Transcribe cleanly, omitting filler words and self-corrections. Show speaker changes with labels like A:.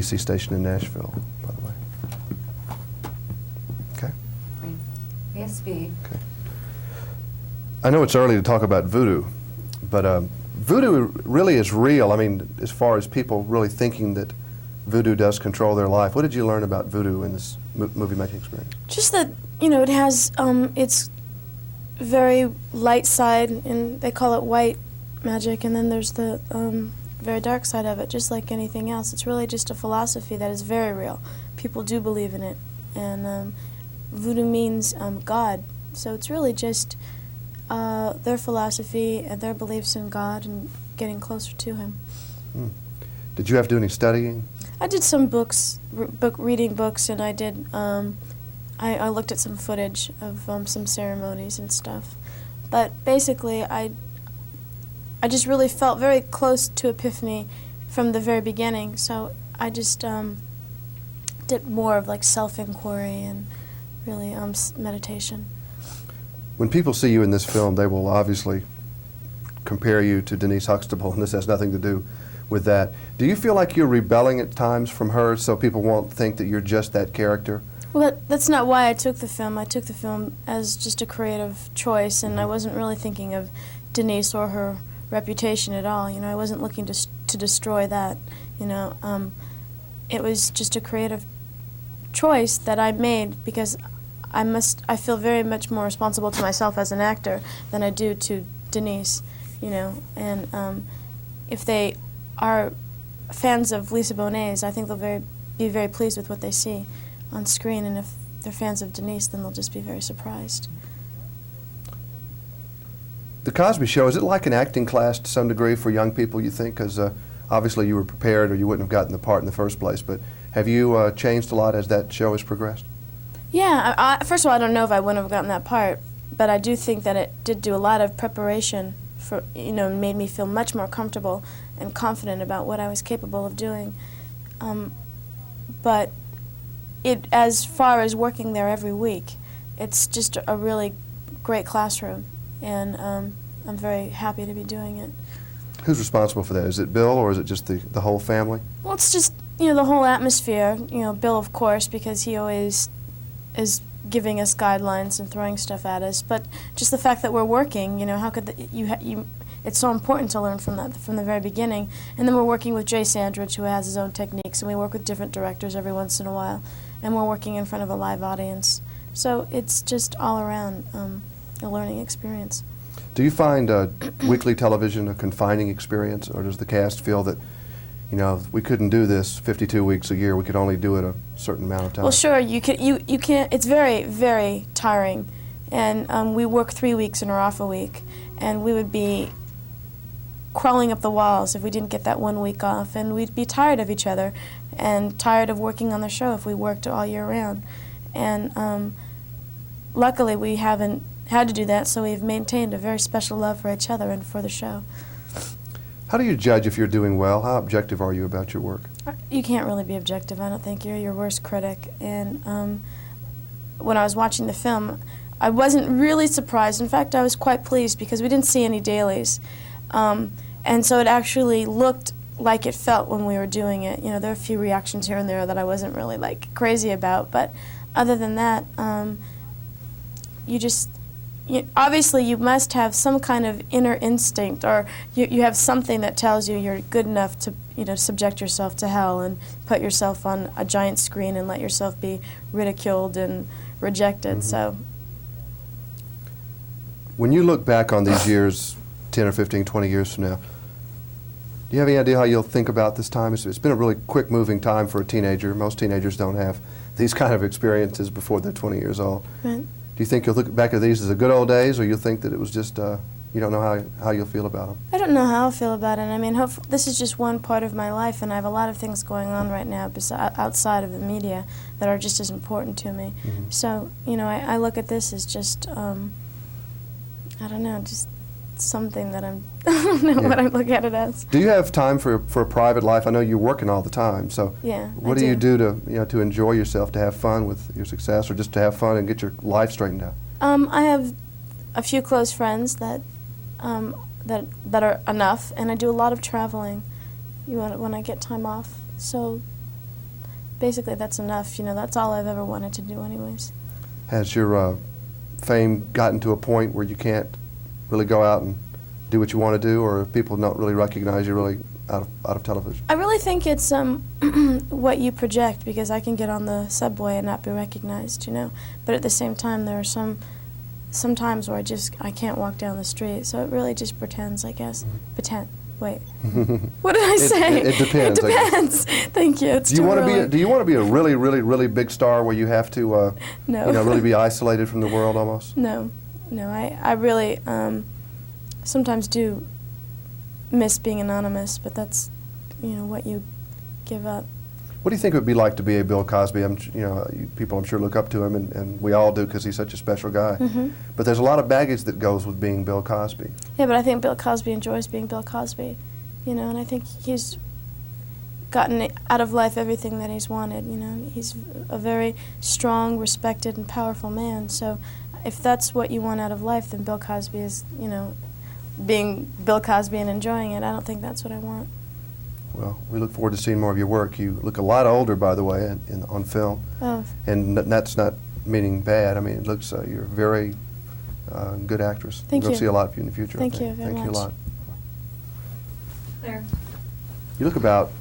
A: ABC station in Nashville, by the way. Okay.
B: Yes, speak.
A: Okay. I know it's early to talk about voodoo, but voodoo really is real. I mean, as far as people really thinking that voodoo does control their life. What did you learn about voodoo in this movie making experience?
C: Just that, it has its very light side, and they call it white magic, and then there's the very dark side of it, just like anything else. It's really just a philosophy that is very real. People do believe in it, and voodoo means God. So it's really just their philosophy and their beliefs in God and getting closer to Him.
A: Did you have to do any studying?
C: I did some reading books, and I did. I looked at some footage of some ceremonies and stuff, but basically, I just really felt very close to Epiphany from the very beginning. So I just did more of like self-inquiry and really meditation.
A: When people see you in this film, they will obviously compare you to Denise Huxtable, and this has nothing to do with that. Do you feel like you're rebelling at times from her so people won't think that you're just that character?
C: Well, that's not why I took the film. I took the film as just a creative choice, and I wasn't really thinking of Denise or her reputation at all. I wasn't looking to destroy that. It was just a creative choice that I made because I feel very much more responsible to myself as an actor than I do to Denise. And if they are fans of Lisa Bonet's, I think they'll be very pleased with what they see on screen, and if they're fans of Denise, then they'll just be very surprised.
A: The Cosby Show, is it like an acting class to some degree for young people, you think? Because obviously you were prepared or you wouldn't have gotten the part in the first place, but have you changed a lot as that show has progressed?
C: Yeah, first of all, I don't know if I wouldn't have gotten that part, but I do think that it did do a lot of preparation for, made me feel much more comfortable and confident about what I was capable of doing. But as far as working there every week, it's just a really great classroom, and I'm very happy to be doing it.
A: Who's responsible for that? Is it Bill, or is it just the whole family?
C: Well, it's just, the whole atmosphere. Bill, of course, because he always is giving us guidelines and throwing stuff at us, but just the fact that we're working, how could it's so important to learn from that from the very beginning. And then we're working with Jay Sandridge, who has his own techniques, and we work with different directors every once in a while, and we're working in front of a live audience. So it's just all around a learning experience.
A: Do you find weekly television a confining experience, or does the cast feel that, we couldn't do this 52 weeks a year, we could only do it a certain amount of time?
C: Well, sure, you can't, it's very, very tiring. And we work 3 weeks and we're off a week, and we would be crawling up the walls if we didn't get that 1 week off, and we'd be tired of each other and tired of working on the show if we worked all year round. And luckily we haven't had to do that, so we've maintained a very special love for each other and for the show.
A: How do you judge if you're doing well? How objective are you about your work?
C: You can't really be objective. I don't think you're your worst critic. And when I was watching the film, I wasn't really surprised. In fact, I was quite pleased because we didn't see any dailies. And so it actually looked like it felt when we were doing it. There are a few reactions here and there that I wasn't really crazy about, but other than that, obviously you must have some kind of inner instinct, or you have something that tells you you're good enough to subject yourself to hell and put yourself on a giant screen and let yourself be ridiculed and rejected.
A: Mm-hmm.
C: So
A: when you look back on these years, 10 or 15, 20 years from now, do you have any idea how you'll think about this time? It's been a really quick-moving time for a teenager. Most teenagers don't have these kind of experiences before they're 20 years old.
C: Right.
A: Do you think you'll look back at these as the good old days, or you'll think that it was just, you don't know how you'll feel about them?
C: I don't know how I'll feel about it. I mean, this is just one part of my life, and I have a lot of things going on right now outside of the media that are just as important to me.
A: Mm-hmm.
C: So, I look at this as just, I don't know, just something that I don't know what I look at it as.
A: Do you have time for a private life? I know you're working all the time, so
C: yeah,
A: what do you do to enjoy yourself, to have fun with your success, or just to have fun and get your life straightened out?
C: I have a few close friends that are enough, and I do a lot of traveling when I get time off. So basically that's enough. You know, that's all I've ever wanted to do anyways.
A: Has your fame gotten to a point where you can't really go out and do what you want to do, or if people don't really recognize you really out of television?
C: I really think it's what you project, because I can get on the subway and not be recognized, you know. But at the same time, there are some times where I can't walk down the street, so it really just pretends, I guess. Pretend. Wait. What did I say?
A: It depends.
C: It depends. Thank you. It's
A: Do you
C: too
A: want to
C: early.
A: be? Do you want to be a really, really, really big star where you have to,
C: No.
A: you know, really be isolated from the world almost?
C: No. I really sometimes do miss being anonymous, but that's, you know, what you give up.
A: What do you think it would be like to be a Bill Cosby? People I'm sure look up to him, and we all do because he's such a special guy.
C: Mm-hmm.
A: But there's a lot of baggage that goes with being Bill Cosby.
C: Yeah, but I think Bill Cosby enjoys being Bill Cosby, you know, and I think he's gotten out of life everything that he's wanted, you know. He's a very strong, respected, and powerful man, so if that's what you want out of life, then Bill Cosby is, you know, being Bill Cosby and enjoying it. I don't think that's what I want.
A: Well, we look forward to seeing more of your work. You look a lot older, by the way, on film.
C: Oh,
A: And that's not meaning bad. I mean, it looks you're a very good actress.
C: Thank
A: We're going
C: you.
A: to see a lot of you in the future. I
C: Thank
A: think.
C: you very
A: Thank you a
C: much.
A: lot.
B: Claire.
A: You look about